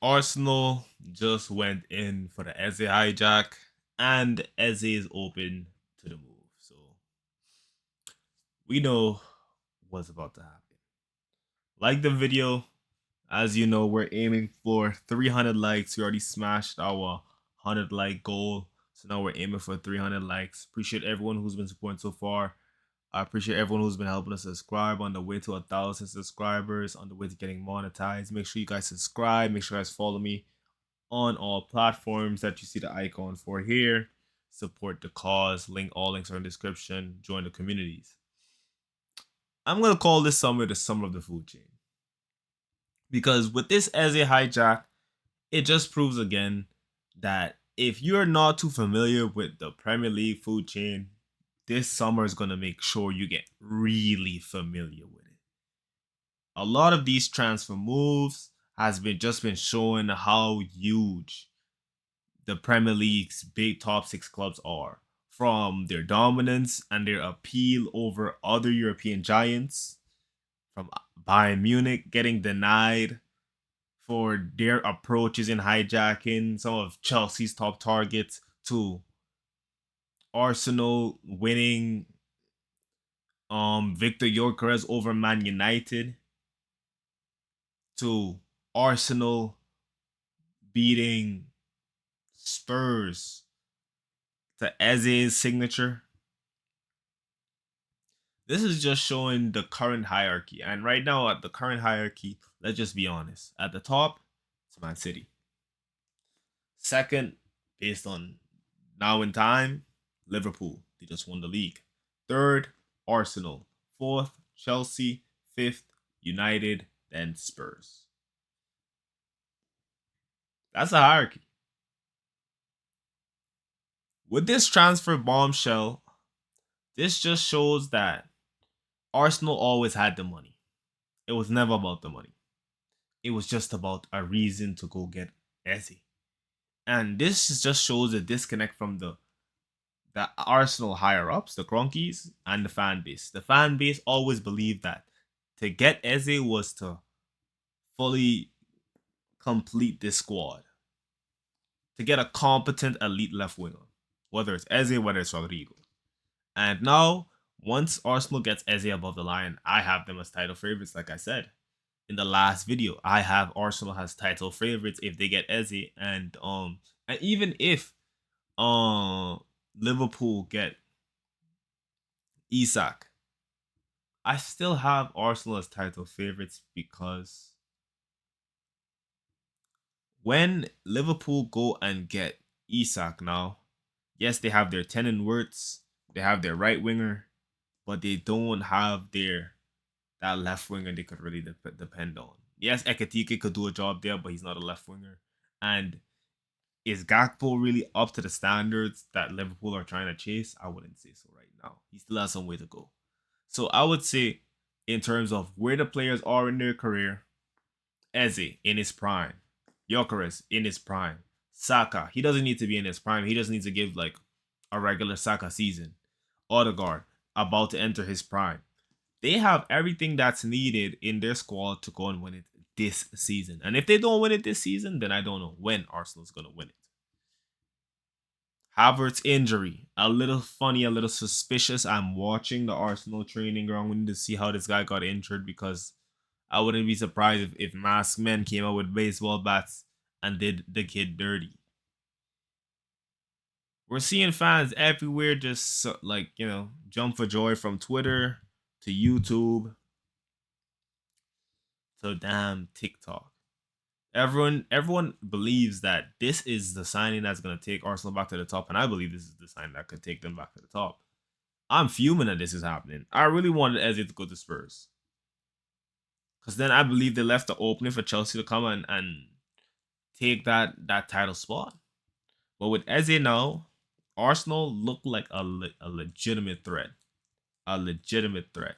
Arsenal just went in for the Eze hijack, and Eze is open to the move. So we know what's about to happen. Like the video. As you know, we're aiming for 300 likes. We already smashed our 100 like goal. So now we're aiming for 300 likes. Appreciate everyone who's been supporting so far. I appreciate everyone who's been helping us subscribe on the way to 1,000 subscribers, on the way to getting monetized. Make sure you guys subscribe. Make sure you guys follow me on all platforms that you see the icon for here. Support the cause. All links are in the description. Join the communities. I'm gonna call this summer the summer of the food chain. Because with this as a hijack, it just proves again that if you're not too familiar with the Premier League food chain, this summer is going to make sure you get really familiar with it. A lot of these transfer moves has been showing how huge the Premier League's big top 6 clubs are, from their dominance and their appeal over other European giants, from Bayern Munich getting denied for their approaches in hijacking some of Chelsea's top targets, to Arsenal winning Victor Gyökeres over Man United, to Arsenal beating Spurs, to Eze's signature. This is just showing the current hierarchy. And right now, at the current hierarchy, let's just be honest. At the top, it's Man City. Second, based on now in time, Liverpool. They just won the league. Third, Arsenal. Fourth, Chelsea. Fifth, United. Then Spurs. That's a hierarchy. With this transfer bombshell, this just shows that Arsenal always had the money. It was never about the money. It was just about a reason to go get Eze. And this just shows a disconnect from the Arsenal higher ups, the Cronkies, and the fan base. The fan base always believed that to get Eze was to fully complete this squad, to get a competent elite left winger, whether it's Eze, whether it's Rodrigo. And now, once Arsenal gets Eze above the line, I have them as title favorites, like I said in the last video. I have Arsenal as title favorites if they get Eze, and even if Liverpool get Isak, I still have Arsenal as title favorites because when Liverpool go and get Isak now, yes, they have their Tenon Wirtz, they have their right winger, but they don't have that left winger they could really depend on. Yes, Ekatike could do a job there, but he's not a left winger. And is Gakpo really up to the standards that Liverpool are trying to chase? I wouldn't say so right now. He still has some way to go. So I would say, in terms of where the players are in their career, Eze in his prime, Gyökeres in his prime, Saka, he doesn't need to be in his prime. He just needs to give like a regular Saka season. Odegaard, about to enter his prime. They have everything that's needed in their squad to go and win it this season. And if they don't win it this season, then I don't know when Arsenal's going to win it. Havertz injury, a little funny, a little suspicious. I'm watching the Arsenal training ground. We need to see how this guy got injured, because I wouldn't be surprised if masked men came out with baseball bats and did the kid dirty. We're seeing fans everywhere just like, jump for joy, from Twitter to YouTube to damn TikTok. Everyone believes that this is the signing that's gonna take Arsenal back to the top, and I believe this is the sign that could take them back to the top. I'm fuming that this is happening. I really wanted Eze to go to Spurs, because then I believe they left the opening for Chelsea to come and take that title spot. But with Eze now, Arsenal look like a legitimate threat. A legitimate threat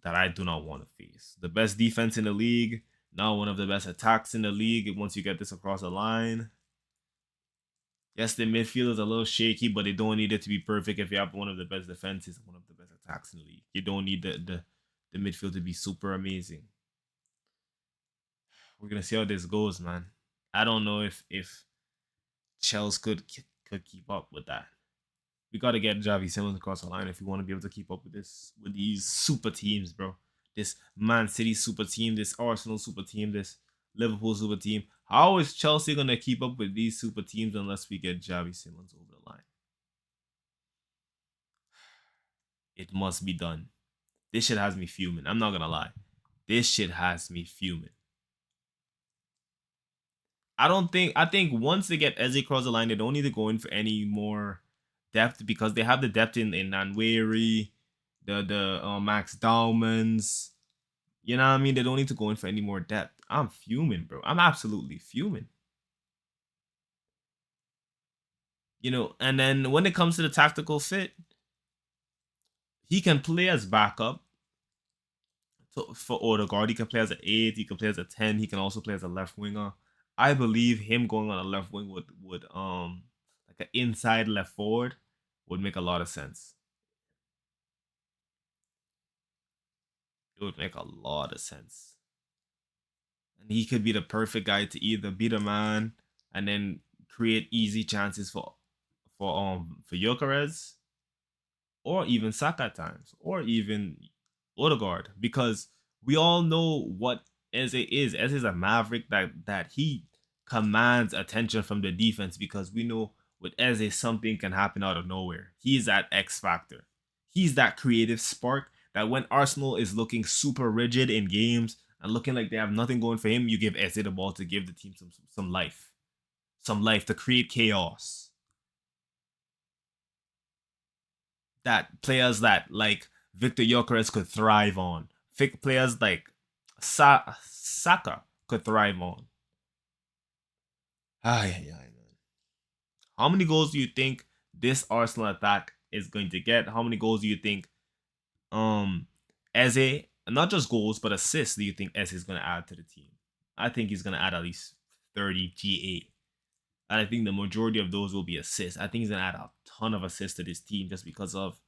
that I do not want to face. The best defense in the league, now one of the best attacks in the league once you get this across the line. Yes, the midfield is a little shaky, but they don't need it to be perfect if you have one of the best defenses and one of the best attacks in the league. You don't need the midfield to be super amazing. we're gonna see how this goes, man. I don't know if Chelsea could keep up with that. We got to get Javi Simmons across the line if we want to be able to keep up with these super teams, bro. This Man City super team, this Arsenal super team, this Liverpool super team. How is Chelsea gonna keep up with these super teams unless we get Javi Simmons over the line? It must be done. This shit has me fuming. I'm not gonna lie. This shit has me fuming. I think once they get Eze across the line, they don't need to go in for any more depth because they have the depth in Nanweri, the Max Daumans. You know what I mean? They don't need to go in for any more depth. I'm fuming, bro. I'm absolutely fuming. You know, and then when it comes to the tactical fit, he can play as backup for Odegaard. He can play as an 8, he can play as a 10, he can also play as a left winger. I believe him going on a left wing would like an inside left forward would make a lot of sense. It would make a lot of sense. And he could be the perfect guy to either be the man and then create easy chances for Gyökeres or even Saka at times or even Odegaard because we all know what Eze is. Eze is a maverick that he commands attention from the defense because we know with Eze something can happen out of nowhere. He's that X factor. He's that creative spark that when Arsenal is looking super rigid in games and looking like they have nothing going for him, you give Eze the ball to give the team some life to create chaos. That players that like Victor Gyökeres could thrive on. Players like Saka could thrive on. Ay, man. How many goals do you think this Arsenal attack is going to get? How many goals do you think Eze, not just goals but assists, do you think Eze is going to add to the team? I think he's going to add at least 30 GA. And I think the majority of those will be assists. I think he's going to add a ton of assists to this team just because of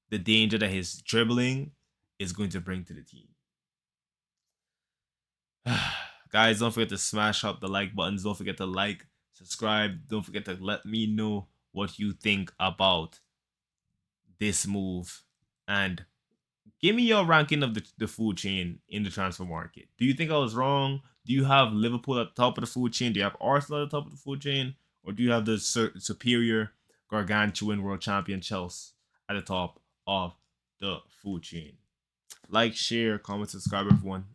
the danger that his dribbling is going to bring to the team. Guys, don't forget to smash up the like buttons. Don't forget to like, subscribe. Don't forget to let me know what you think about this move. And give me your ranking of the food chain in the transfer market. Do you think I was wrong? Do you have Liverpool at the top of the food chain? Do you have Arsenal at the top of the food chain? Or do you have the superior gargantuan world champion Chelsea at the top of the food chain? Like, share, comment, subscribe, everyone.